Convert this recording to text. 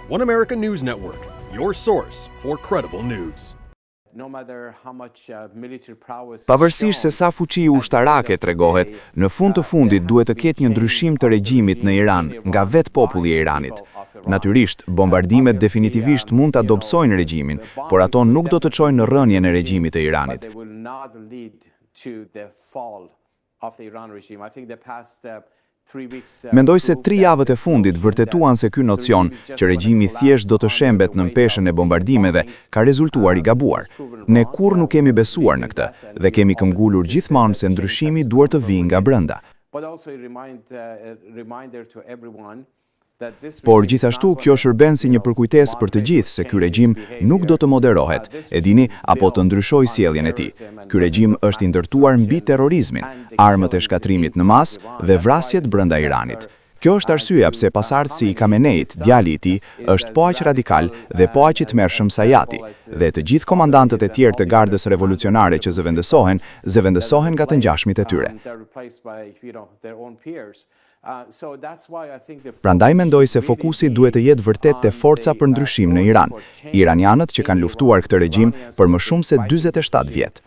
One America News Network, your source for credible news. Pavarësisht se sa fuqi ushtarake tregohet, në fund të fundit duhet të ketë një ndryshim të regjimit në Iran nga vetë populli i Iranit. Natyrisht, bombardimet definitivisht mund ta dobësojnë regjimin, por ato nuk do të çojnë në rënjen e regjimit të Iranit. Mendoj se 3 javët e fundit vërtetuan se ky nocion, që regjimi thjesht do të shembet në peshën e bombardimeve, ka rezultuar i gabuar. Ne kurrë nuk kemi besuar në këtë dhe kemi këmbgulur gjithmonë se ndryshimi duhet të vijë nga brenda. Por gjithashtu kjo shërben si një përkujtesë për të gjithë se ky regjim nuk do të moderohet, e dini, apo të ndryshojë sjelljen e tij. Ky regjim është i ndërtuar mbi terrorizmin, armët e shkatrimit në masë dhe vrasjet brenda Iranit. Kjo është arsyeja pse pasardhësi i Khameneit, djali i tij, është po aq radikal dhe po aq i tmerrshëm sa Jati, dhe të gjithë komandantët e tjerë të gardës revolucionare që zëvendësohen nga të ngjashmit e tyre. Prandaj mendoj se fokusi duhet të jetë vërtet te forca për ndryshim në Iran, iranianët që kanë luftuar këtë regjim për më shumë se 47 vjet.